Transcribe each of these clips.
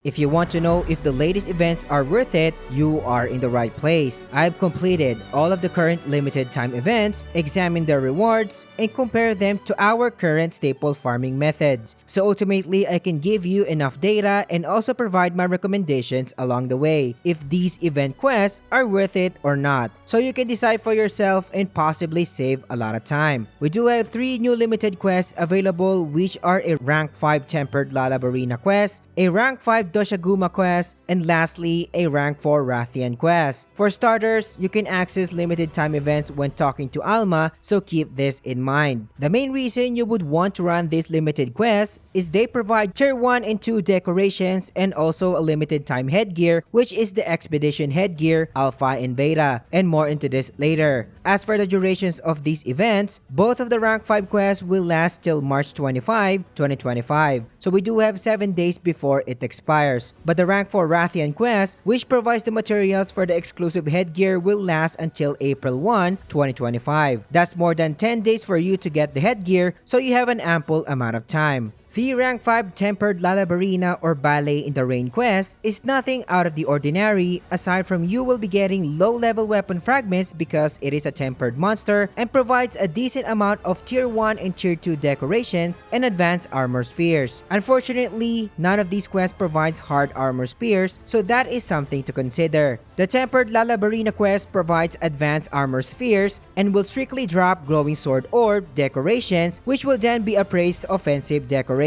If you want to know if the latest events are worth it, you are in the right place. I've completed all of the current limited time events, examined their rewards, and compare them to our current staple farming methods. So ultimately, I can give you enough data and also provide my recommendations along the way if these event quests are worth it or not. So you can decide for yourself and possibly save a lot of time. We do have 3 new limited quests available, which are a rank 5 Tempered Lalabarina quest, a rank 5 Doshaguma quest, and lastly, a rank 4 Rathian quest. For starters, you can access limited time events when talking to Alma, so keep this in mind. The main reason you would want to run these limited quests is they provide tier 1 and 2 decorations and also a limited time headgear, which is the Expedition Headgear, Alpha and Beta, and more into this later. As for the durations of these events, both of the rank 5 quests will last till March 25, 2025. So we do have 7 days before it expires. But the rank 4 Rathian quest, which provides the materials for the exclusive headgear, will last until April 1, 2025. That's more than 10 days for you to get the headgear, so you have an ample amount of time. The rank 5 Tempered Lalabarina or Ballet in the Rain quest is nothing out of the ordinary aside from you will be getting low level weapon fragments because it is a tempered monster and provides a decent amount of tier 1 and tier 2 decorations and advanced armor spheres. Unfortunately, none of these quests provides hard armor spears, so that is something to consider. The Tempered Lalabarina quest provides advanced armor spheres and will strictly drop glowing sword orb decorations, which will then be appraised offensive decorations.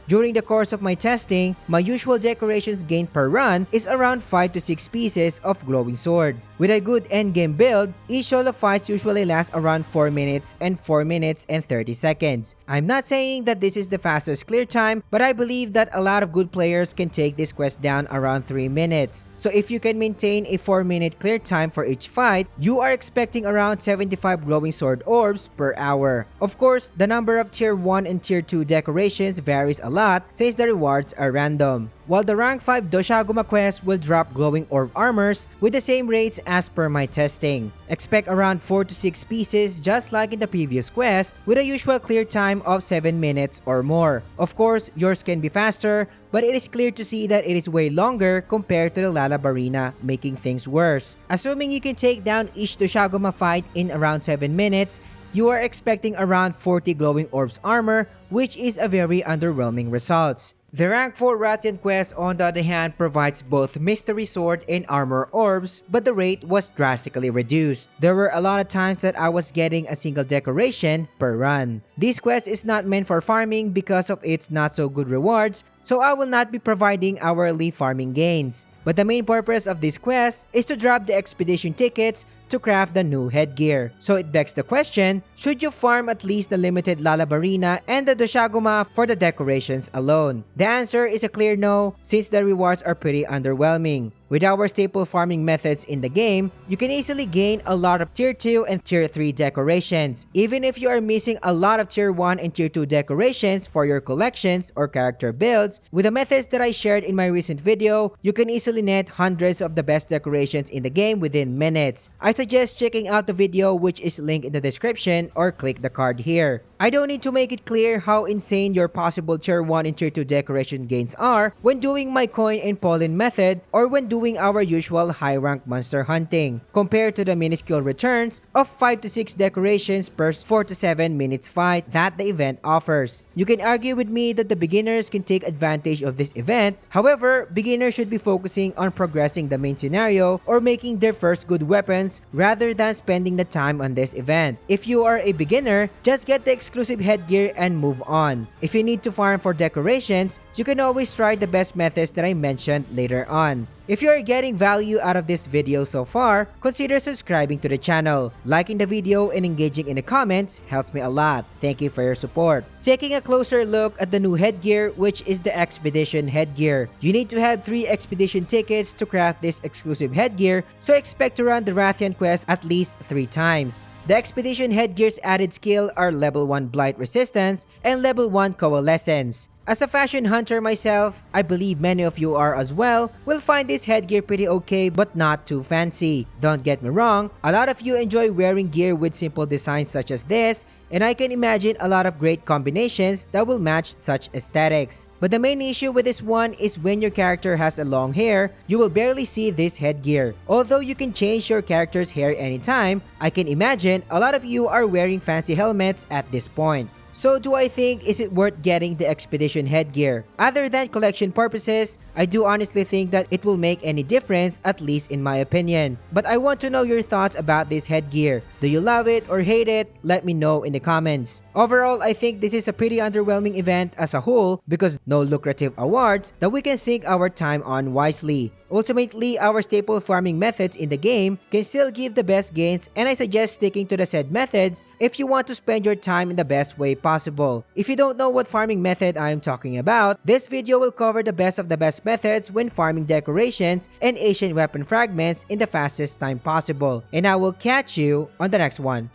During the course of my testing, my usual decorations gained per run is around 5 to 6 pieces of glowing sword. With a good endgame build, each solo fights usually last around 4 minutes and 4 minutes and 30 seconds. I'm not saying that this is the fastest clear time, but I believe that a lot of good players can take this quest down around 3 minutes. So if you can maintain a 4-minute clear time for each fight, you are expecting around 75 glowing sword orbs per hour. Of course, the number of tier 1 and tier 2 decorations varies a lot since the rewards are random. While the rank 5 Doshaguma quest will drop glowing orb armors with the same rates as per my testing. Expect around 4 to 6 pieces just like in the previous quest with a usual clear time of 7 minutes or more. Of course, yours can be faster, but it is clear to see that it is way longer compared to the Lalabarina, making things worse. Assuming you can take down each Doshaguma fight in around 7 minutes, you are expecting around 40 glowing orbs armor, which is a very underwhelming result. The rank 4 Rathian quest on the other hand provides both mystery sword and armor orbs, but the rate was drastically reduced. There were a lot of times that I was getting a single decoration per run. This quest is not meant for farming because of its not so good rewards, so I will not be providing hourly farming gains. But the main purpose of this quest is to drop the expedition tickets to craft the new headgear. So it begs the question, should you farm at least the limited Lalabarina and the Doshaguma for the decorations alone? The answer is a clear no, since the rewards are pretty underwhelming. With our staple farming methods in the game, you can easily gain a lot of tier 2 and tier 3 decorations, even if you are missing a lot of tier 1 and tier 2 decorations for your collections or character builds. With the methods that I shared in my recent video, you can easily net hundreds of the best decorations in the game within minutes. I suggest checking out the video, which is linked in the description, or click the card here. I don't need to make it clear how insane your possible tier 1 and tier 2 decoration gains are when doing my coin and pollen method or when doing our usual high rank monster hunting, compared to the minuscule returns of 5 to 6 decorations per 4 to 7 minutes fight that the event offers. You can argue with me that the beginners can take advantage of this event. However, beginners should be focusing on progressing the main scenario or making their first good weapons rather than spending the time on this event. If you are a beginner, just get the exclusive headgear and move on. If you need to farm for decorations, you can always try the best methods that I mentioned later on. If you are getting value out of this video so far, consider subscribing to the channel. Liking the video and engaging in the comments helps me a lot. Thank you for your support. Taking a closer look at the new headgear, which is the Expedition Headgear. You need to have 3 expedition tickets to craft this exclusive headgear, so expect to run the Rathian quest at least 3 times. The Expedition Headgear's added skill are level 1 Blight Resistance and level 1 Coalescence. As a fashion hunter myself, I believe many of you are as well, will find this headgear pretty okay but not too fancy. Don't get me wrong, a lot of you enjoy wearing gear with simple designs such as this, and I can imagine a lot of great combinations that will match such aesthetics. But the main issue with this one is when your character has a long hair, you will barely see this headgear. Although you can change your character's hair anytime, I can imagine a lot of you are wearing fancy helmets at this point. So do I think is it worth getting the Expedition Headgear? Other than collection purposes, I do honestly think that it will make any difference, at least in my opinion. But I want to know your thoughts about this headgear. Do you love it or hate it? Let me know in the comments. Overall, I think this is a pretty underwhelming event as a whole because no lucrative awards that we can sink our time on wisely. Ultimately, our staple farming methods in the game can still give the best gains, and I suggest sticking to the said methods if you want to spend your time in the best way possible. If you don't know what farming method I am talking about, this video will cover the best of the best methods when farming decorations and ancient weapon fragments in the fastest time possible. And I will catch you on the next one.